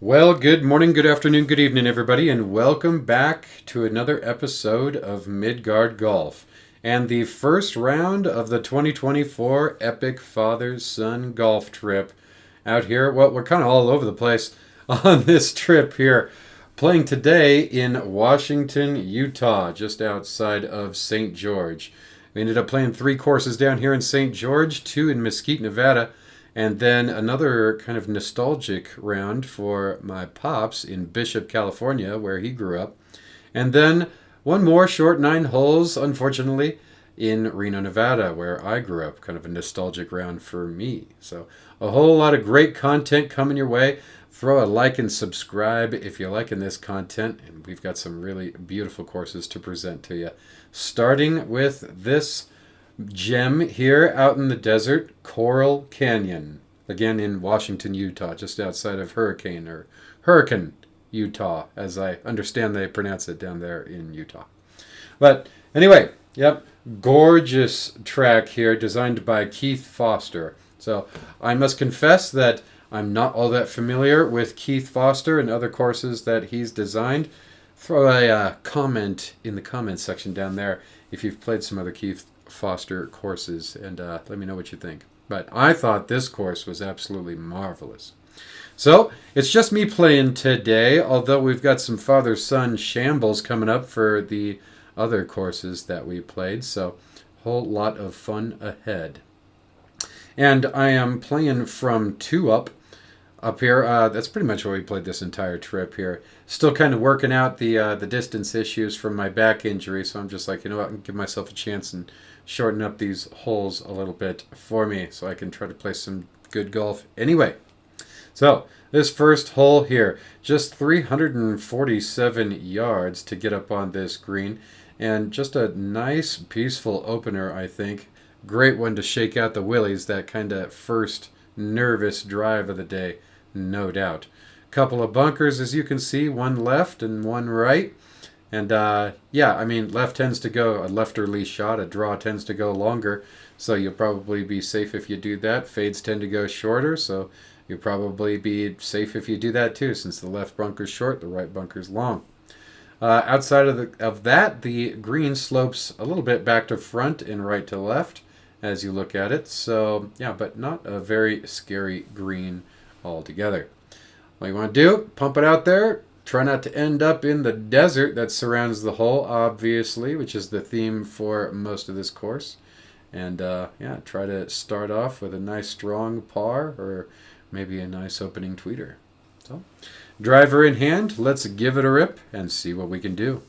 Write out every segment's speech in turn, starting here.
Well, good morning, good afternoon, good evening, everybody, and welcome back to another episode of Midgard Golf and the first round of the 2024 Epic Father-Son Golf Trip out here. Well, we're kind of all over the place on this trip here, playing today in Washington, Utah, just outside of St. George. We ended up playing 3 courses down here in St. George, 2 in Mesquite, Nevada, and then another kind of nostalgic round for my pops in Bishop, California, where he grew up. And then one more short 9 holes, unfortunately, in Reno, Nevada, where I grew up. Kind of a nostalgic round for me. So a whole lot of great content coming your way. Throw a like and subscribe if you're liking this content. And we've got some really beautiful courses to present to you. Starting with this gem here out in the desert, Coral Canyon. Again in Washington, Utah, just outside of Hurricane, Utah, as I understand they pronounce it down there in Utah. But anyway, yep, gorgeous track here designed by Keith Foster. So I must confess that I'm not all that familiar with Keith Foster and other courses that he's designed. Throw a comment in the comments section down there if you've played some other Keith Foster courses, and let me know what you think. But I thought this course was absolutely marvelous. So it's just me playing today, although we've got some father-son shambles coming up for the other courses that we played, so a whole lot of fun ahead. And I am playing from 2 up here. That's pretty much what we played this entire trip here. Still kind of working out the distance issues from my back injury, so I'm just like, you know what, I can give myself a chance and shorten up these holes a little bit for me so I can try to play some good golf anyway. So this first hole here, just 347 yards to get up on this green, and just a nice peaceful opener, I think. Great one to shake out the willies, that kind of first nervous drive of the day, no doubt. Couple of bunkers, as you can see, one left and one right. And yeah, I mean, left tends to go a lefterly shot, a draw tends to go longer, so you'll probably be safe if you do that. Fades tend to go shorter, so you'll probably be safe if you do that too, since the left bunker's short, the right bunker's long. Outside of that, the green slopes a little bit back to front and right to left as you look at it. So yeah, but not a very scary green altogether. What you want to do, pump it out there. Try not to end up in the desert that surrounds the hole, obviously, which is the theme for most of this course. And yeah, try to start off with a nice strong par or maybe a nice opening tweeter. So, driver in hand, let's give it a rip and see what we can do.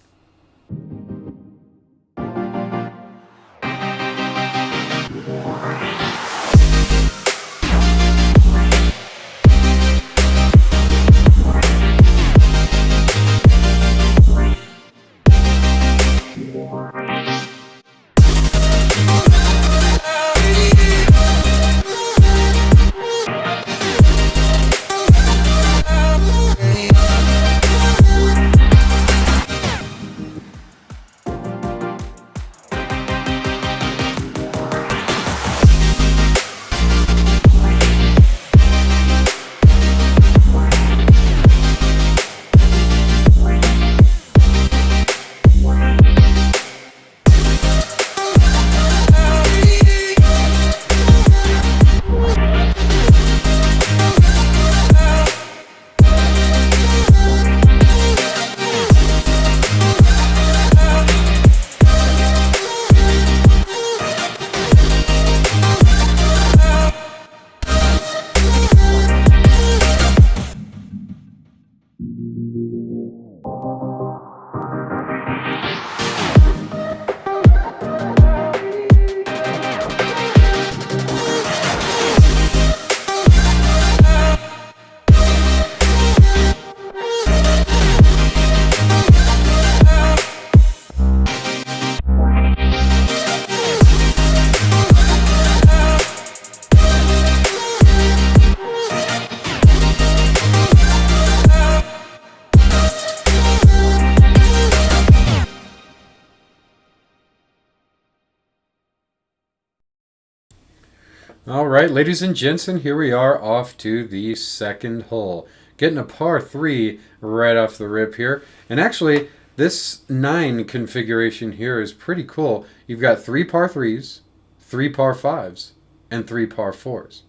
All right, ladies and gents, and here we are off to the second hole. getting a par 3 right off the rip here. And actually, this 9 configuration here is pretty cool. You've got 3 par 3s, 3 par 5s, and 3 par 4s.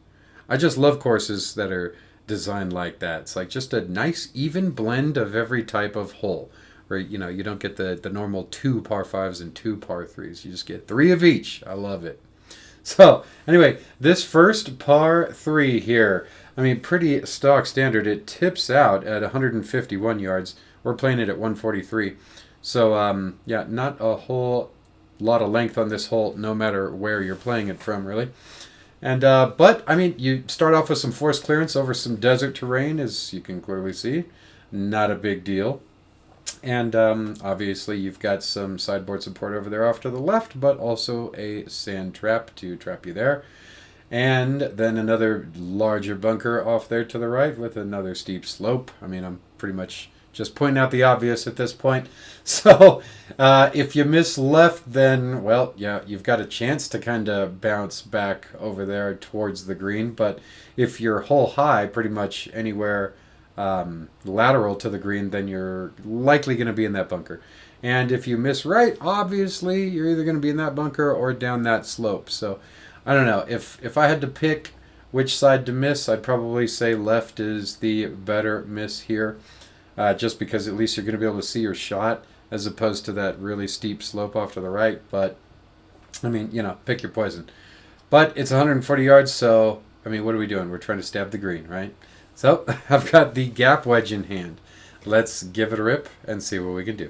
I just love courses that are designed like that. It's like just a nice even blend of every type of hole. Where, you don't get the normal 2 par 5s and 2 par 3s. You just get 3 of each. I love it. So, anyway, this first par 3 here, I mean, pretty stock standard. It tips out at 151 yards. We're playing it at 143. So, yeah, not a whole lot of length on this hole, no matter where you're playing it from, really. And but, I mean, you start off with some forced clearance over some desert terrain, as you can clearly see. Not a big deal. And obviously you've got some sideboard support over there off to the left, but also a sand trap to trap you there. And then another larger bunker off there to the right with another steep slope. I mean, I'm pretty much just pointing out the obvious at this point. So if you miss left, then, well, yeah, you've got a chance to kind of bounce back over there towards the green. But if you're hole high, pretty much anywhere lateral to the green, then you're likely going to be in that bunker. And if you miss right, obviously you're either going to be in that bunker or down that slope. So I don't know, if I had to pick which side to miss, I'd probably say left is the better miss here, just because at least you're going to be able to see your shot as opposed to that really steep slope off to the right. But I mean, pick your poison. But it's 140 yards, so I mean, what are we doing? We're trying to stab the green, right? So, I've got the gap wedge in hand. Let's give it a rip and see what we can do.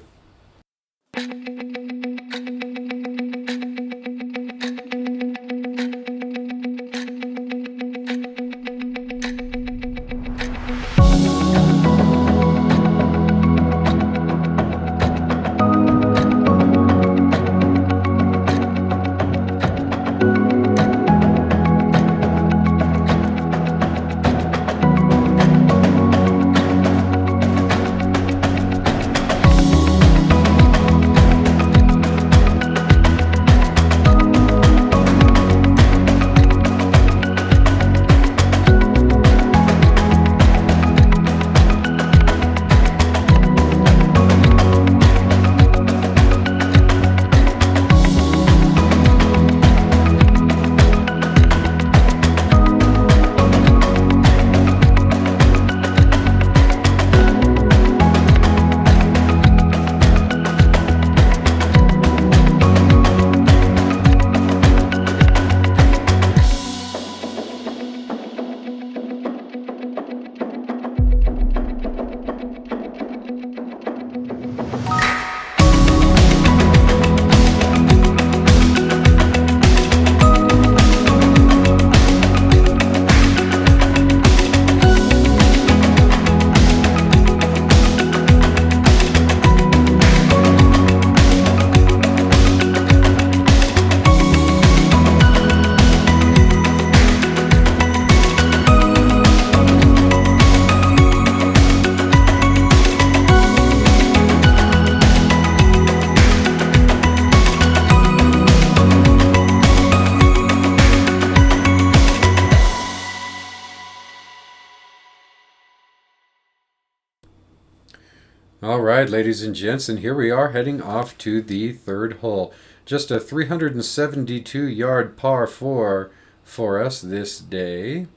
All right, ladies and gents, and here we are heading off to the third hole. Just a 372-yard par 4 for us this day.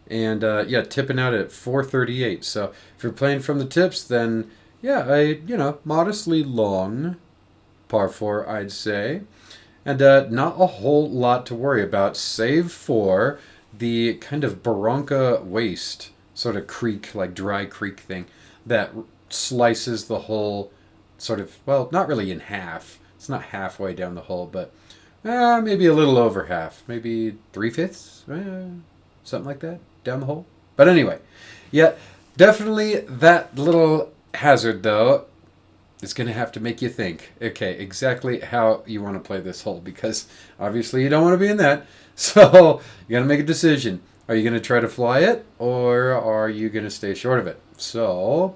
And yeah, tipping out at 438. So if you're playing from the tips, then yeah, modestly long par 4, I'd say. And not a whole lot to worry about, save for the kind of Barranca waste sort of creek, like dry creek thing that slices the hole sort of, well, not really in half. It's not halfway down the hole, but maybe a little over half. Maybe 3/5, something like that, down the hole. But anyway, yeah, definitely that little hazard, though, is going to have to make you think, okay, exactly how you want to play this hole, because obviously you don't want to be in that. So you got to make a decision. Are you going to try to fly it, or are you going to stay short of it? So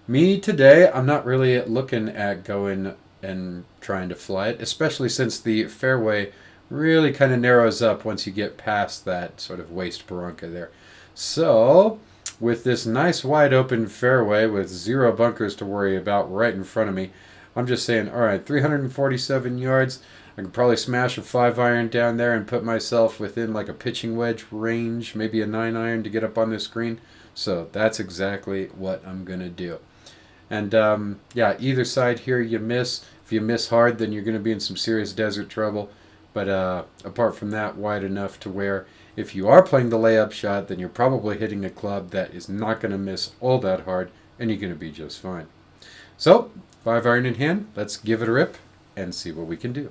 me today, I'm not really looking at going and trying to fly it, especially since the fairway really kind of narrows up once you get past that sort of waste Barranca there. So with this nice wide open fairway with 0 bunkers to worry about right in front of me, I'm just saying, all right, 347 yards. I could probably smash a 5-iron down there and put myself within like a pitching wedge range, maybe a 9-iron to get up on this green. So that's exactly what I'm going to do. And yeah, either side here you miss. If you miss hard, then you're going to be in some serious desert trouble. But apart from that, wide enough to where if you are playing the layup shot, then you're probably hitting a club that is not going to miss all that hard, and you're going to be just fine. So, 5-iron in hand, let's give it a rip and see what we can do.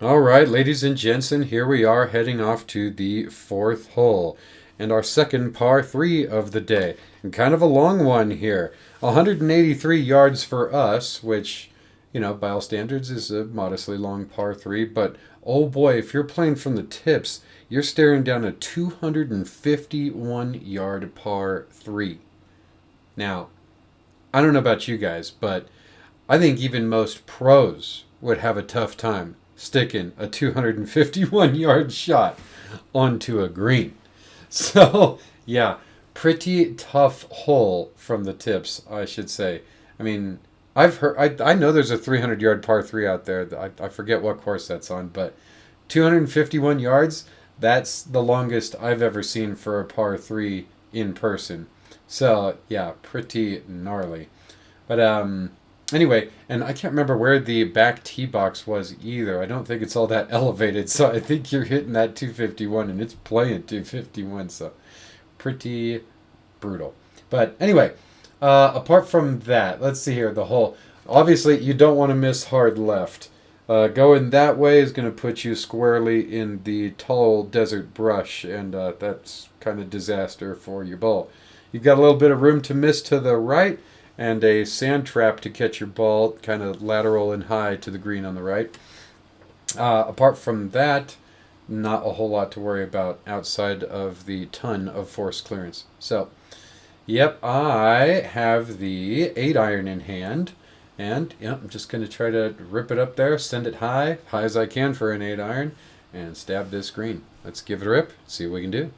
All right, ladies and gents, and here we are heading off to the 4th hole and our second par 3 of the day. And kind of a long one here. 183 yards for us, which, you know, by all standards is a modestly long par 3. But, oh boy, if you're playing from the tips, you're staring down a 251-yard par 3. Now, I don't know about you guys, but I think even most pros would have a tough time sticking a 251-yard shot onto a green. So, yeah, pretty tough hole from the tips, I should say. I mean, I've heard, I know there's a 300-yard par 3 out there. I forget what course that's on, but 251 yards, that's the longest I've ever seen for a par 3 in person. So, yeah, pretty gnarly. But, anyway, and I can't remember where the back tee box was either. I don't think it's all that elevated, so I think you're hitting that 251, and it's playing 251, so pretty brutal. But anyway, apart from that, let's see here, the hole. Obviously, you don't want to miss hard left. Going that way is going to put you squarely in the tall desert brush, and that's kind of disaster for your ball. You've got a little bit of room to miss to the right, and a sand trap to catch your ball kind of lateral and high to the green on the right. Apart from that, not a whole lot to worry about outside of the ton of forced clearance. So, yep, I have the 8-iron in hand, and yep, I'm just going to try to rip it up there, send it high as I can for an 8-iron, and stab this green. Let's give it a rip, see what we can do.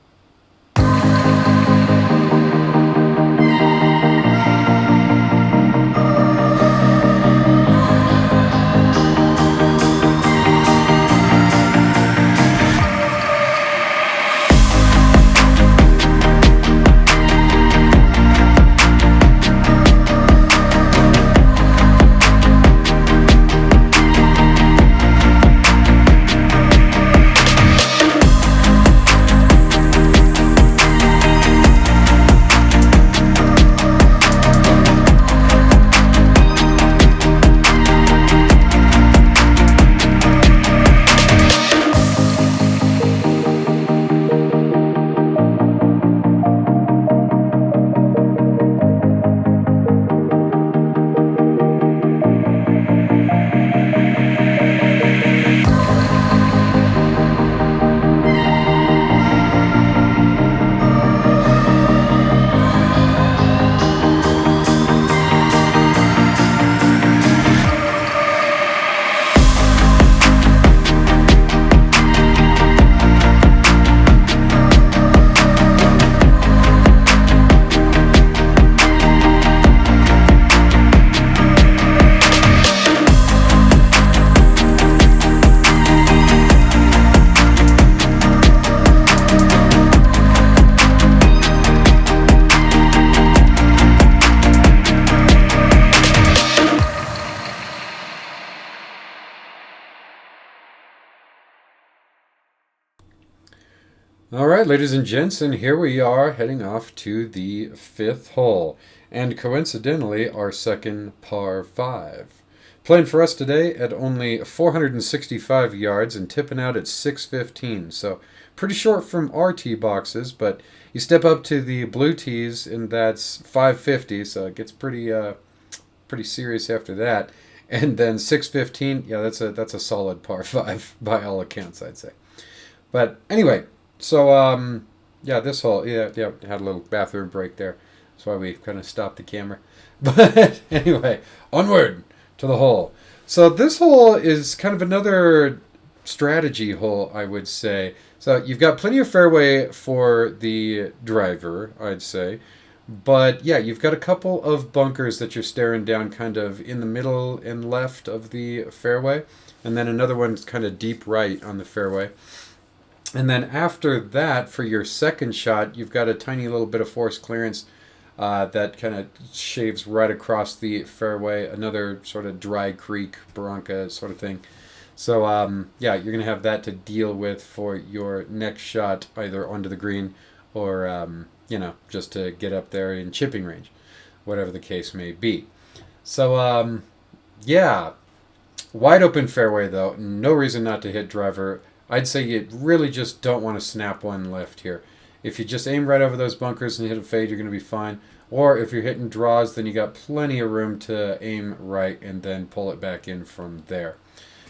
All right, ladies and gents, and here we are heading off to the fifth hole, and coincidentally, our second par 5. Playing for us today at only 465 yards and tipping out at 615, so pretty short from our tee boxes, but you step up to the blue tees, and that's 550, so it gets pretty serious after that. And then 615, yeah, that's a solid par 5 by all accounts, I'd say. But anyway, so yeah, this hole, yeah, had a little bathroom break there. That's why we kind of stopped the camera. But anyway, onward to the hole. So this hole is kind of another strategy hole, I would say. So you've got plenty of fairway for the driver, I'd say. But yeah, you've got a couple of bunkers that you're staring down kind of in the middle and left of the fairway. And then another one's kind of deep right on the fairway. And then after that, for your second shot, you've got a tiny little bit of forced clearance that kind of shaves right across the fairway, another sort of dry creek, barranca sort of thing. So, yeah, you're going to have that to deal with for your next shot, either onto the green or, just to get up there in chipping range, whatever the case may be. So, yeah, wide open fairway, though. No reason not to hit driver. I'd say you really just don't want to snap one left here. If you just aim right over those bunkers and hit a fade, you're going to be fine. Or if you're hitting draws, then you got plenty of room to aim right and then pull it back in from there.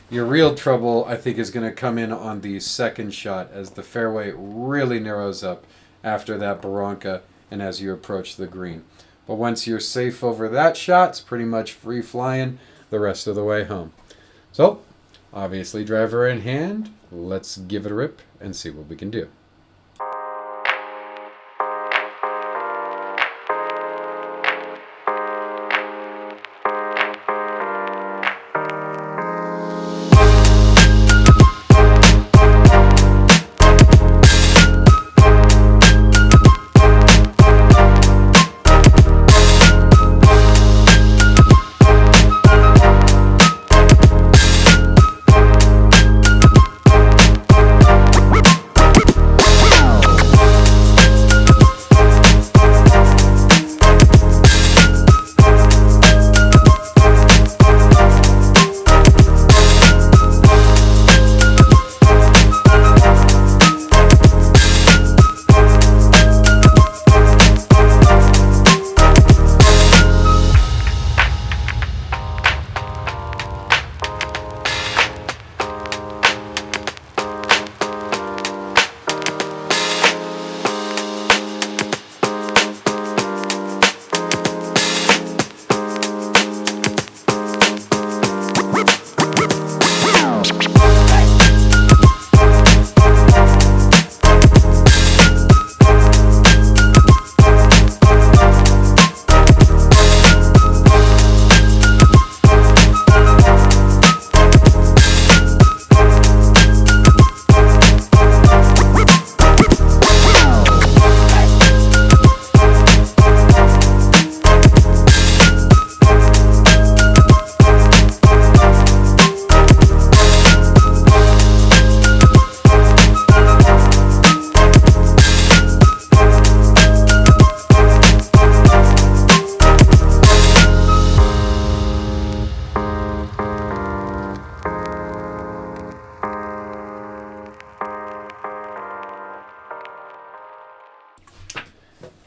Your real trouble, I think, is going to come in on the second shot as the fairway really narrows up after that barranca and as you approach the green. But once you're safe over that shot, it's pretty much free flying the rest of the way home. So, obviously driver in hand, let's give it a rip and see what we can do.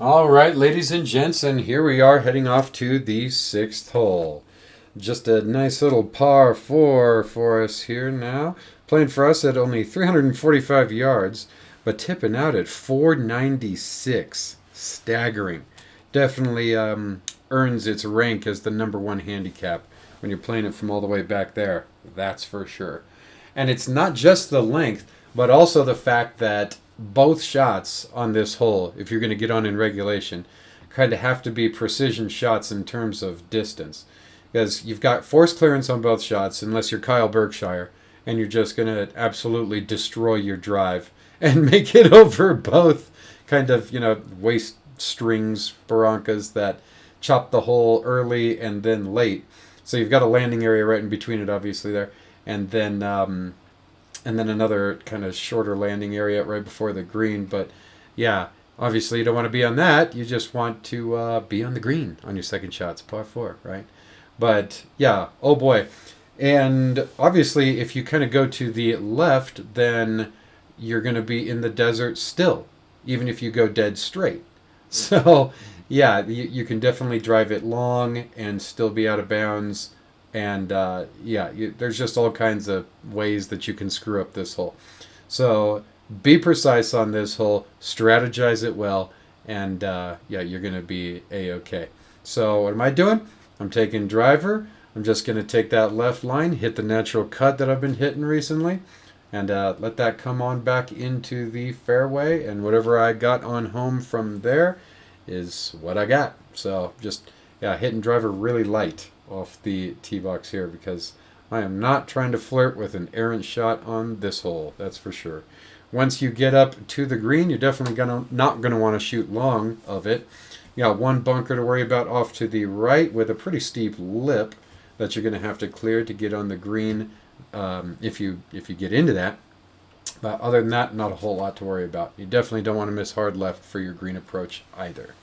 All right, ladies and gents, and here we are heading off to the sixth hole. Just a nice little par 4 for us here now. Playing for us at only 345 yards, but tipping out at 496. Staggering. Definitely earns its rank as the number 1 handicap when you're playing it from all the way back there. That's for sure. And it's not just the length, but also the fact that both shots on this hole, if you're going to get on in regulation, kind of have to be precision shots in terms of distance. Because you've got force clearance on both shots, unless you're Kyle Berkshire, and you're just going to absolutely destroy your drive and make it over both kind of, waist strings, barrancas that chop the hole early and then late. So you've got a landing area right in between it, obviously, there. And then and then another kind of shorter landing area right before the green. But yeah, obviously you don't want to be on that. You just want to be on the green on your second shot. It's par 4, right? But yeah, oh boy. And obviously, if you kind of go to the left, then you're going to be in the desert still, even if you go dead straight. So, yeah, you can definitely drive it long and still be out of bounds. And there's just all kinds of ways that you can screw up this hole. So, be precise on this hole, strategize it well, and you're going to be A-okay. So, what am I doing? I'm taking driver. I'm just going to take that left line, hit the natural cut that I've been hitting recently, and let that come on back into the fairway. And whatever I got on home from there is what I got. So just, hitting driver really light off the tee box here because I am not trying to flirt with an errant shot on this hole. That's for sure. Once you get up to the green, you're definitely not going to want to shoot long of it. You got one bunker to worry about off to the right with a pretty steep lip that you're going to have to clear to get on the green if you get into that. But other than that, not a whole lot to worry about. You definitely don't want to miss hard left for your green approach either.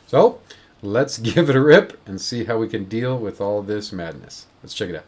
So let's give it a rip and see how we can deal with all this madness. Let's check it out.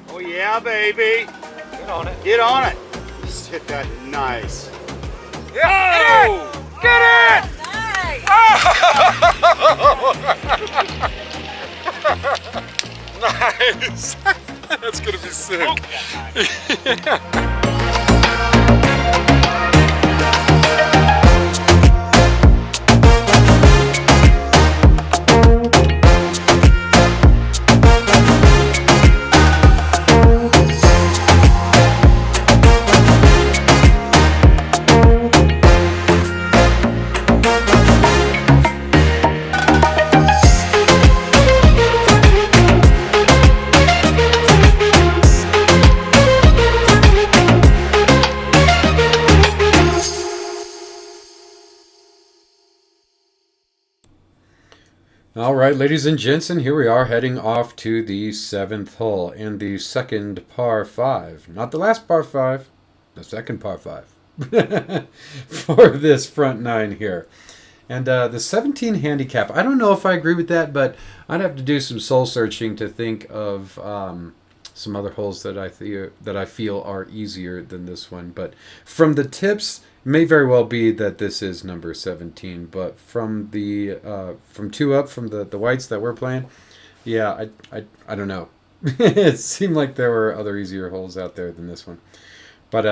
Oh yeah, baby. Get on it. Get on it. Just hit that nice. Yo! Get it! Nice. Nice. That's gonna be sick. All right, ladies and gents, and here we are heading off to the 7th hole and the second par 5. Not the last par 5, the second par 5 for this front 9 here. And the 17 handicap, I don't know if I agree with that, but I'd have to do some soul searching to think of some other holes that I feel are easier than this one. But from the tips, it may very well be that this is number 17. But from the from 2 up, from the whites that we're playing, yeah, I don't know. It seemed like there were other easier holes out there than this one. But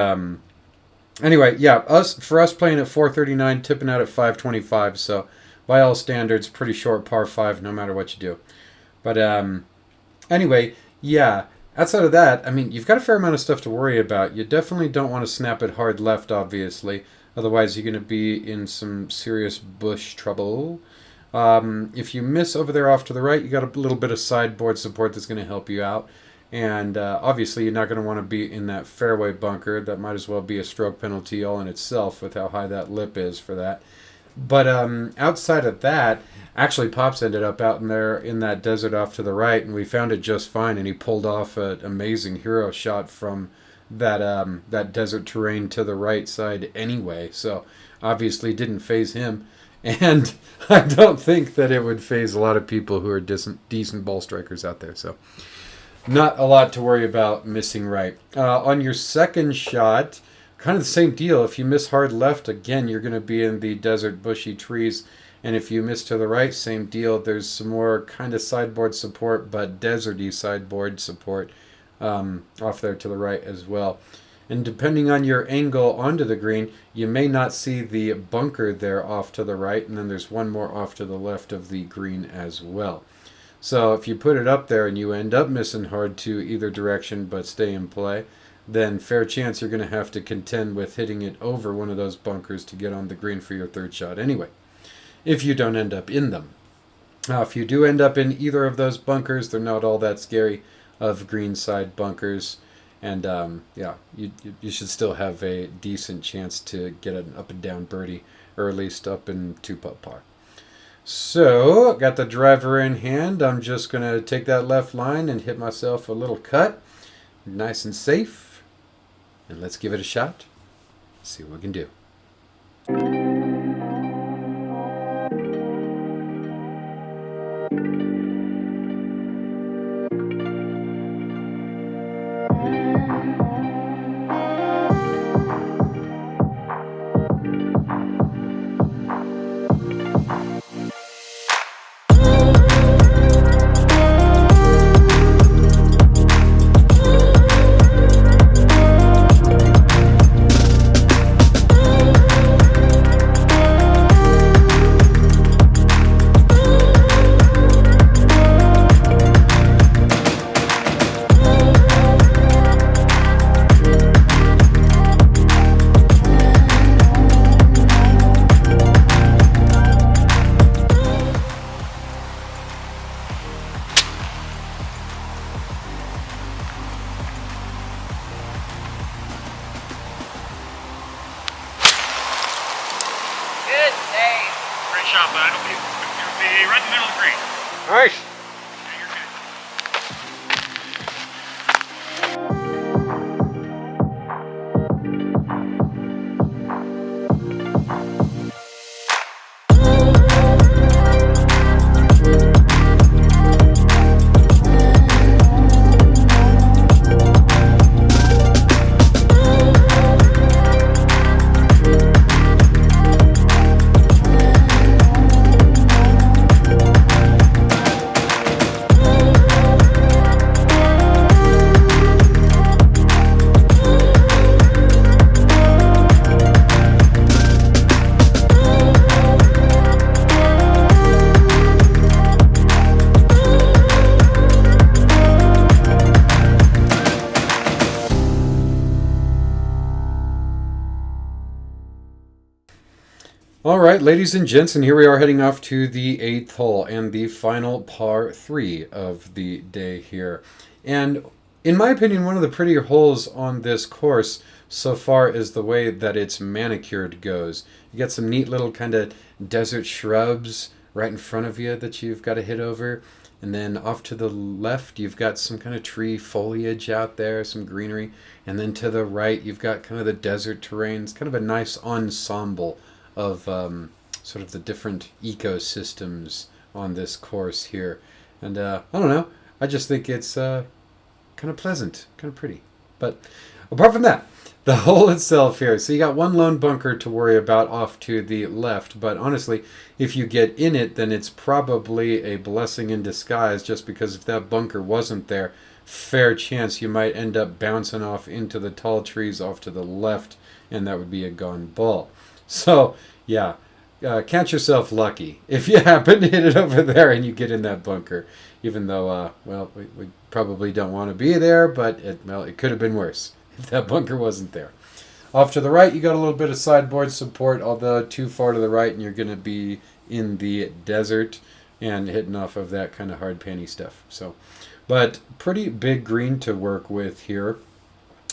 anyway, yeah, for us playing at 439, tipping out at 525. So by all standards, pretty short par 5, no matter what you do. But anyway, yeah. Outside of that, I mean, you've got a fair amount of stuff to worry about. You definitely don't want to snap it hard left, obviously. Otherwise, you're going to be in some serious bush trouble. If you miss over there off to the right, you got a little bit of sideboard support that's going to help you out. And obviously, you're not going to want to be in that fairway bunker. That might as well be a stroke penalty all in itself with how high that lip is for that. But outside of that, actually Pops ended up out in there in that desert off to the right, and we found it just fine, and he pulled off an amazing hero shot from that desert terrain to the right side anyway. So obviously didn't phase him, and I don't think that it would phase a lot of people who are decent ball strikers out there. So not a lot to worry about missing right. On your second shot, kind of the same deal. If you miss hard left, again, you're going to be in the desert bushy trees. And if you miss to the right, same deal. There's some more kind of sideboard support, but deserty sideboard support off there to the right as well. And depending on your angle onto the green, you may not see the bunker there off to the right, and then there's one more off to the left of the green as well. So if you put it up there and you end up missing hard to either direction but stay in play, then fair chance you're going to have to contend with hitting it over one of those bunkers to get on the green for your third shot anyway, if you don't end up in them. If you do end up in either of those bunkers, they're not all that scary of green side bunkers. And you should still have a decent chance to get an up and down birdie, or at least up and 2-putt par. So, got the driver in hand. I'm just going to take that left line and hit myself a little cut. Nice and safe. And let's give it a shot. See what we can do. Great shot, bud. It'll be right in the middle of the green. Nice. Yeah, you're good. All right, ladies and gents, and here we are heading off to the 8th hole and the final par 3 of the day here. And in my opinion, one of the prettier holes on this course so far is the way that it's manicured goes. You got some neat little kind of desert shrubs right in front of you that you've got to hit over. And then off to the left, you've got some kind of tree foliage out there, some greenery. And then to the right, you've got kind of the desert terrain. It's kind of a nice ensemble of sort of the different ecosystems on this course here. And I don't know, I just think it's kind of pleasant, kind of pretty. But apart from that, the hole itself here, so you got one lone bunker to worry about off to the left, but honestly, if you get in it, then it's probably a blessing in disguise, just because if that bunker wasn't there, fair chance you might end up bouncing off into the tall trees off to the left, and that would be a gone ball. So, yeah, count yourself lucky if you happen to hit it over there and you get in that bunker. Even though, well, we probably don't want to be there, but it could have been worse if that bunker wasn't there. Off to the right, you got a little bit of sideboard support, although too far to the right, and you're going to be in the desert and hitting off of that kind of hard panty stuff. So, but pretty big green to work with here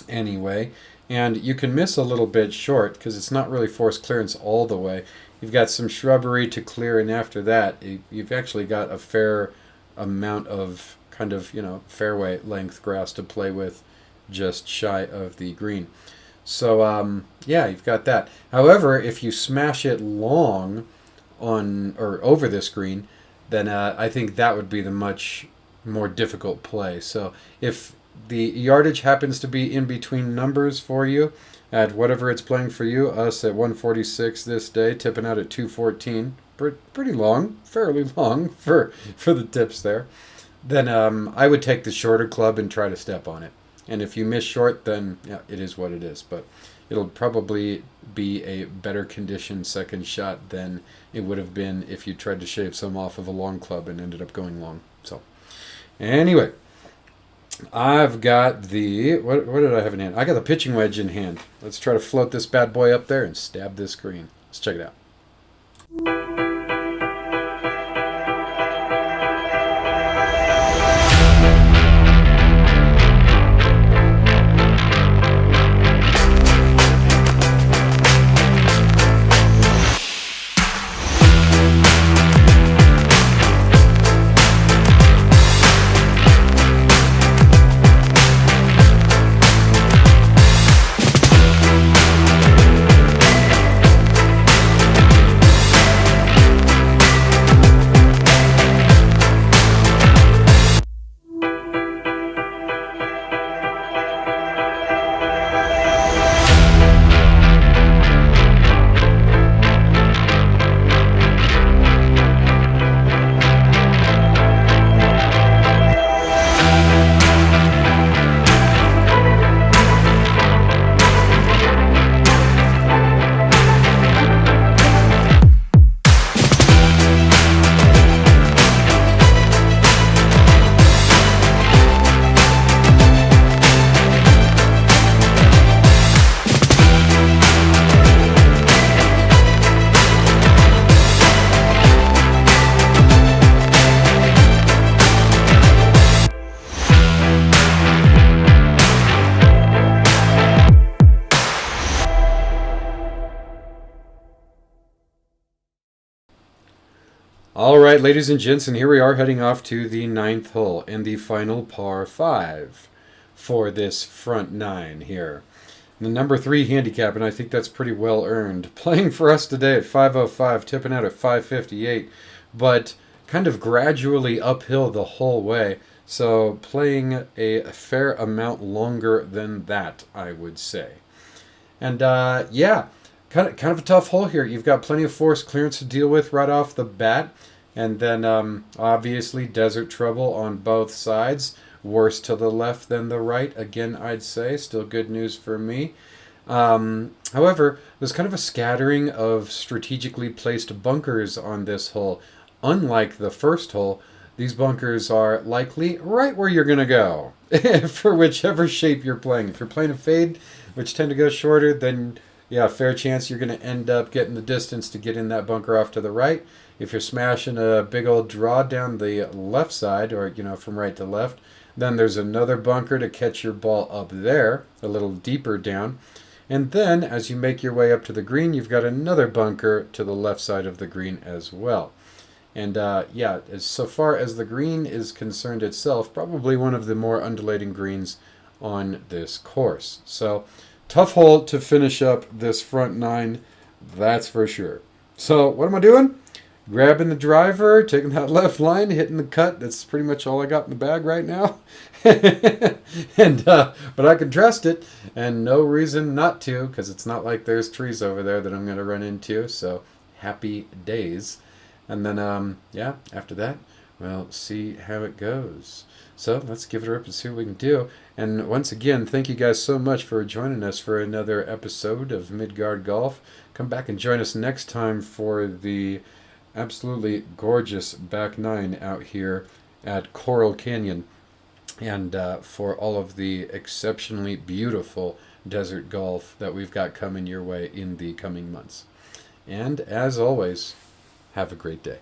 anyway. And you can miss a little bit short because it's not really forced clearance all the way. You've got some shrubbery to clear, and after that, you've actually got a fair amount of kind of, fairway length grass to play with just shy of the green. So, yeah, you've got that. However, if you smash it long on or over this green, then I think that would be the much more difficult play. So if the yardage happens to be in between numbers for you at whatever it's playing for you, us at 146 this day, tipping out at 214, pretty long, fairly long for the tips there, then I would take the shorter club and try to step on it. And if you miss short, then yeah, it is what it is. But it'll probably be a better conditioned second shot than it would have been if you tried to shave some off of a long club and ended up going long. So anyway, I've got the, what did I have in hand? I got the pitching wedge in hand. Let's try to float this bad boy up there and stab this green. Let's check it out. All right, ladies and gents, and here we are heading off to the 9th hole and the final par 5 for this front 9 here. The number 3 handicap, and I think that's pretty well earned. Playing for us today at 505, tipping out at 558, but kind of gradually uphill the whole way. So playing a fair amount longer than that, I would say. And yeah, kind of a tough hole here. You've got plenty of force clearance to deal with right off the bat. And then obviously desert trouble on both sides. Worse to the left than the right. Again, I'd say. Still good news for me. However, there's kind of a scattering of strategically placed bunkers on this hole. Unlike the first hole, these bunkers are likely right where you're going to go. For whichever shape you're playing. If you're playing a fade, which tend to go shorter, then yeah, fair chance you're going to end up getting the distance to get in that bunker off to the right. If you're smashing a big old draw down the left side, or from right to left, then there's another bunker to catch your ball up there, a little deeper down. And then as you make your way up to the green, you've got another bunker to the left side of the green as well. And yeah, so far as the green is concerned itself, probably one of the more undulating greens on this course. So tough hole to finish up this front 9, that's for sure. So what am I doing? Grabbing the driver, taking that left line, hitting the cut. That's pretty much all I got in the bag right now. And but I can trust it, and no reason not to, because it's not like there's trees over there that I'm going to run into. So happy days. And then yeah, after that, we'll see how it goes. So let's give it a rip and see what we can do. And once again, thank you guys so much for joining us for another episode of Midgard Golf. Come back and join us next time for the absolutely gorgeous back 9 out here at Coral Canyon, and for all of the exceptionally beautiful desert golf that we've got coming your way in the coming months. And as always, have a great day.